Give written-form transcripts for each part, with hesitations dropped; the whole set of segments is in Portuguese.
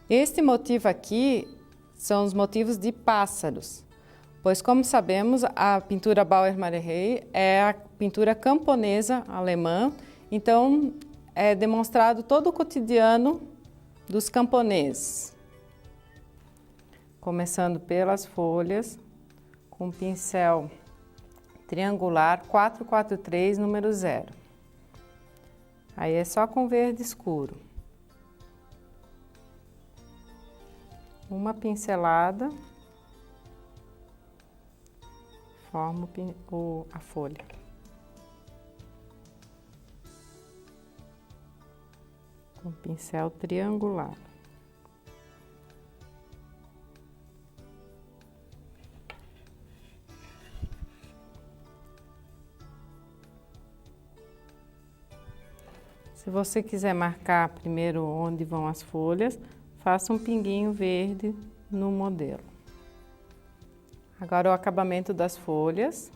Este motivo aqui são os motivos de pássaros, pois, como sabemos, a pintura Bauer-Marechal é a pintura camponesa alemã, então é demonstrado todo o cotidiano dos camponeses. Começando pelas folhas, com pincel triangular 443, número 0. Aí é só com verde escuro. Uma pincelada, forma a folha. Com pincel triangular. Se você quiser marcar primeiro onde vão as folhas, faça um pinguinho verde no modelo. Agora o acabamento das folhas.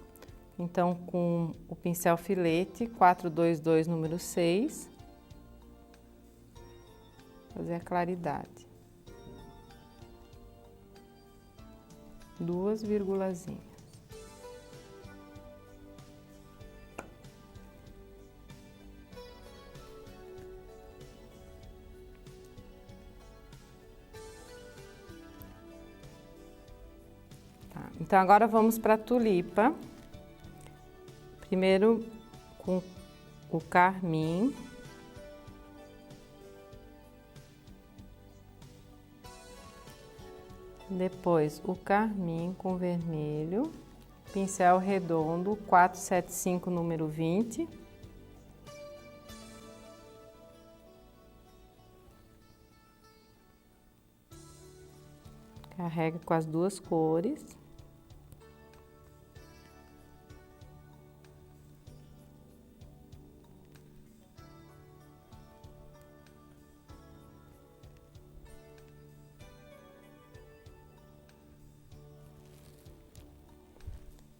Então, com o pincel filete 422, número 6, fazer a claridade. 2 virgulazinhas. Então, agora vamos para a tulipa. Primeiro com o carmim. Depois o carmim com vermelho. Pincel redondo 475, número 20. Carrega com as duas cores.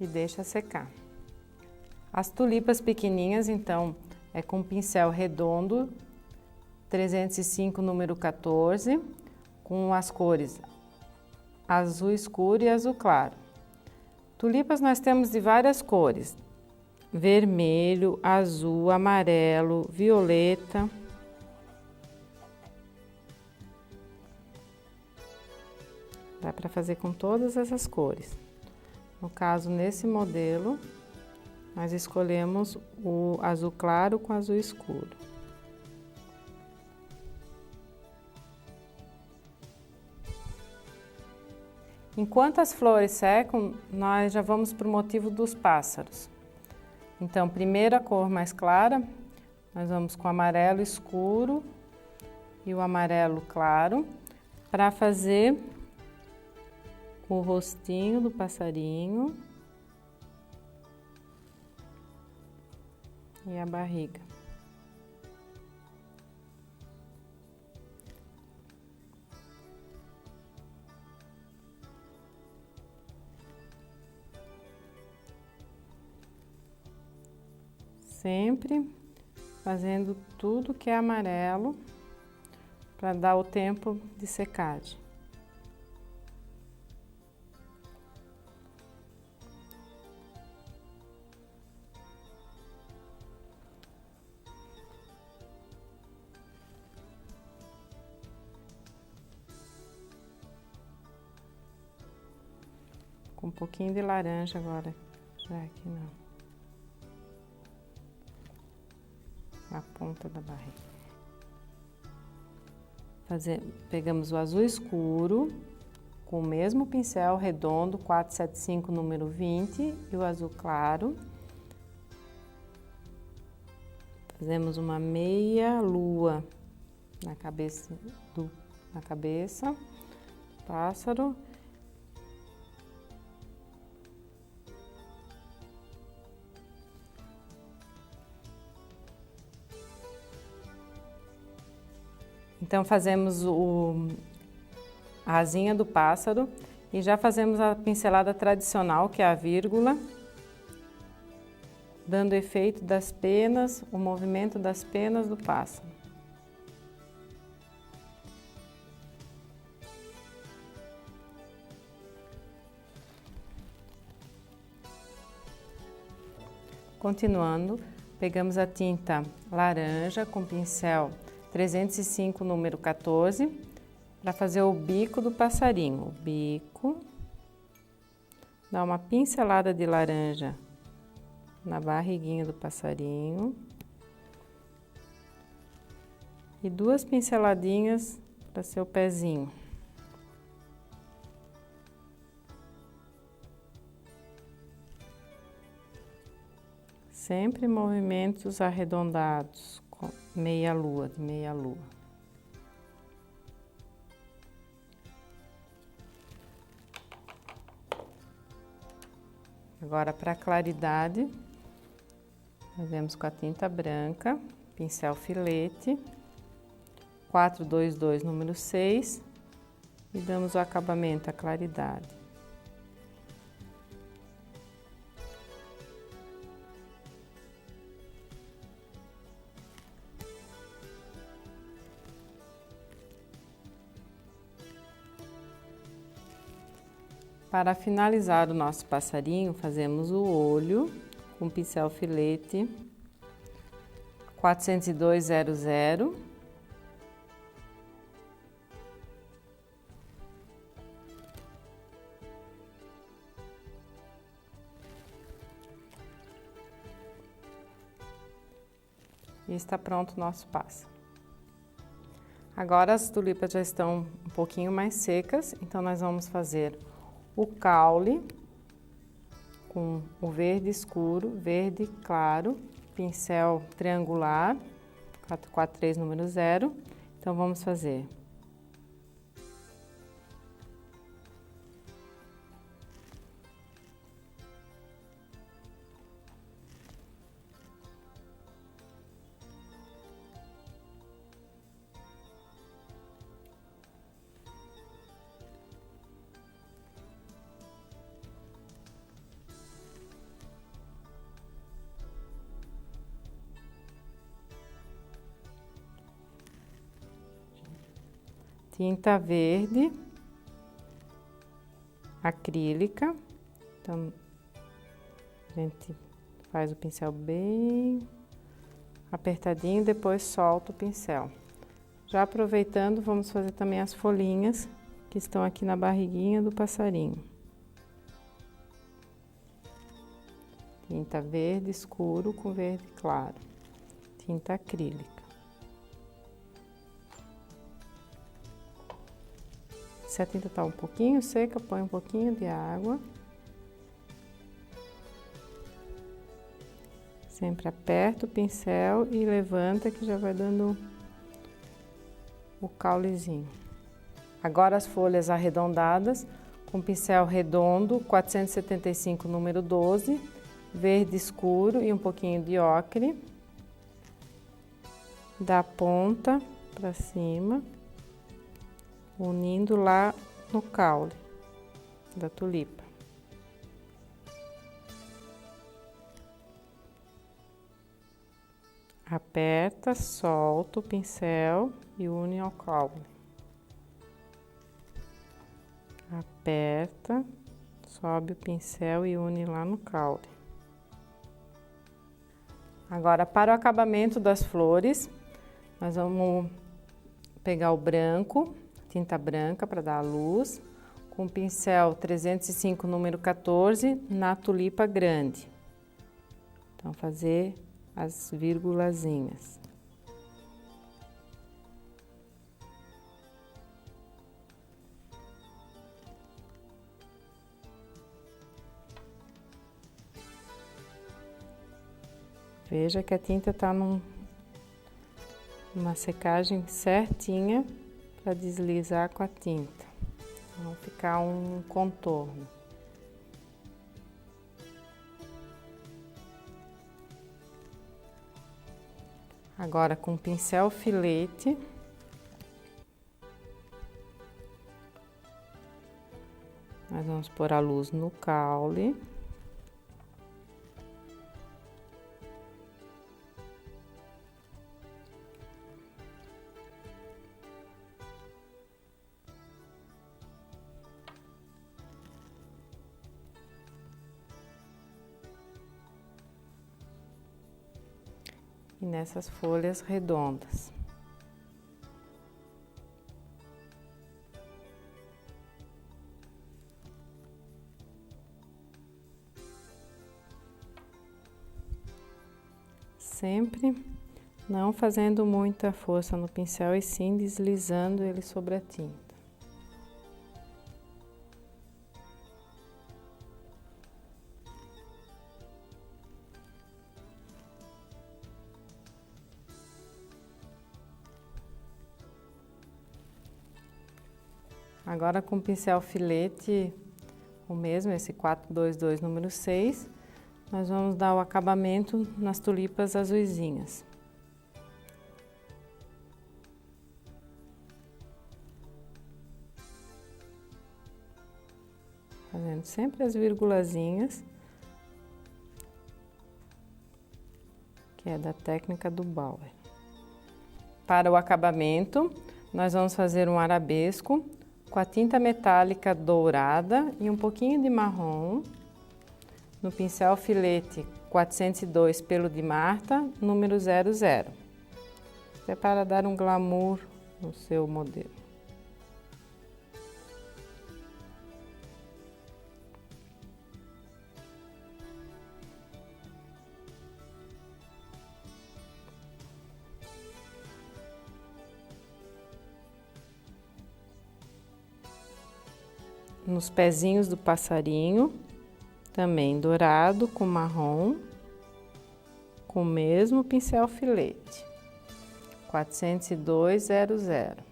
E deixa secar. As tulipas pequenininhas, então, é com pincel redondo, 305, número 14, com as cores azul escuro e azul claro. Tulipas nós temos de várias cores, vermelho, azul, amarelo, violeta. Dá para fazer com todas essas cores. No caso, nesse modelo, nós escolhemos o azul claro com azul escuro. Enquanto as flores secam, nós já vamos para o motivo dos pássaros. Então, primeiro a cor mais clara, nós vamos com o amarelo escuro e o amarelo claro, para fazer o rostinho do passarinho e a barriga. Sempre fazendo tudo que é amarelo para dar o tempo de secagem. Com um pouquinho de laranja agora, já aqui na ponta da barriga. Pegamos o azul escuro, com o mesmo pincel redondo, 475, número 20, e o azul claro. Fazemos uma meia lua na cabeça do pássaro. Então, fazemos a asinha do pássaro e já fazemos a pincelada tradicional, que é a vírgula, dando efeito das penas, o movimento das penas do pássaro. Continuando, pegamos a tinta laranja com pincel 305, número 14, para fazer o bico do passarinho. O bico, dá uma pincelada de laranja na barriguinha do passarinho e 2 pinceladinhas para ser o pezinho. Sempre movimentos arredondados, com meia lua, de meia lua. Agora, para claridade, fazemos com a tinta branca, pincel filete, 422, número 6, e damos o acabamento, a claridade. Para finalizar o nosso passarinho, fazemos o olho com pincel filete 40200. E está pronto o nosso pássaro. Agora as tulipas já estão um pouquinho mais secas, então nós vamos fazer o caule com o verde escuro, verde claro, pincel triangular, 443, número 0. Então, vamos fazer. Tinta verde, acrílica, então a gente faz o pincel bem apertadinho, depois solta o pincel. Já aproveitando, vamos fazer também as folhinhas que estão aqui na barriguinha do passarinho. Tinta verde escuro com verde claro, tinta acrílica. Se a tinta está um pouquinho seca, põe um pouquinho de água. Sempre aperta o pincel e levanta que já vai dando o caulezinho. Agora as folhas arredondadas com pincel redondo 475, número 12, verde escuro e um pouquinho de ocre. Da ponta para cima, unindo lá no caule da tulipa. Aperta, solta o pincel e une ao caule. Aperta, sobe o pincel e une lá no caule. Agora, para o acabamento das flores, nós vamos pegar o branco, tinta branca para dar a luz, com pincel 305, número 14, na tulipa grande. Então, fazer as vírgulazinhas. Veja que a tinta está numa secagem certinha para deslizar com a tinta, não ficar um contorno. Agora com pincel filete, nós vamos pôr a luz no caule. e nessas folhas redondas. Sempre não fazendo muita força no pincel e sim deslizando ele sobre a tinta. Agora com o pincel filete, o mesmo, esse 422 número 6, nós vamos dar o acabamento nas tulipas azuisinhas. Fazendo sempre as virgulazinhas, que é da técnica do Bauer. Para o acabamento, nós vamos fazer um arabesco com a tinta metálica dourada e um pouquinho de marrom, no pincel filete 402 pelo de Marta, número 00. Isso é para dar um glamour no seu modelo. Nos pezinhos do passarinho, também dourado com marrom, com o mesmo pincel filete, 402 00.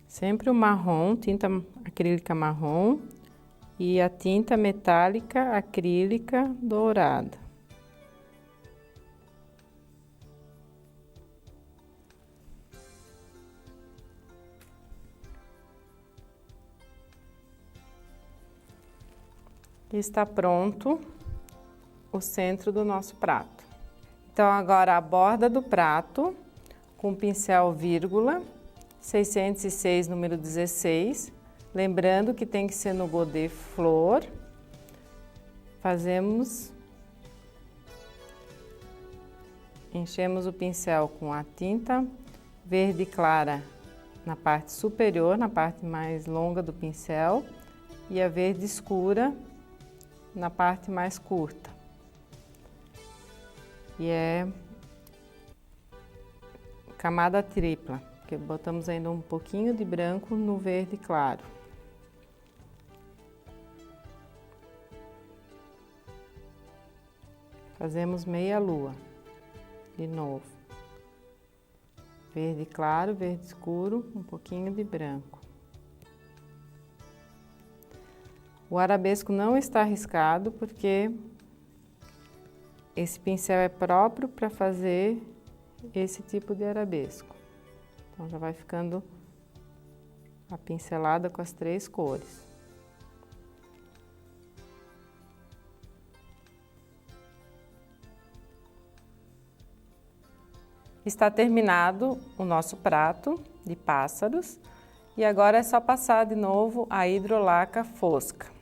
Sempre o marrom, tinta acrílica marrom, e a tinta metálica acrílica dourada. E está pronto o centro do nosso prato. Então, agora a borda do prato, com pincel vírgula, 606, número 16. Lembrando que tem que ser no godê flor. Enchemos o pincel com a tinta verde clara na parte superior, na parte mais longa do pincel, e a verde escura na parte mais curta. E é camada tripla, porque botamos ainda um pouquinho de branco no verde claro. Fazemos meia lua, de novo. Verde claro, verde escuro, um pouquinho de branco. O arabesco não está riscado porque esse pincel é próprio para fazer esse tipo de arabesco. Então já vai ficando a pincelada com as 3 cores. Está terminado o nosso prato de pássaros e agora é só passar de novo a hidrolaca fosca.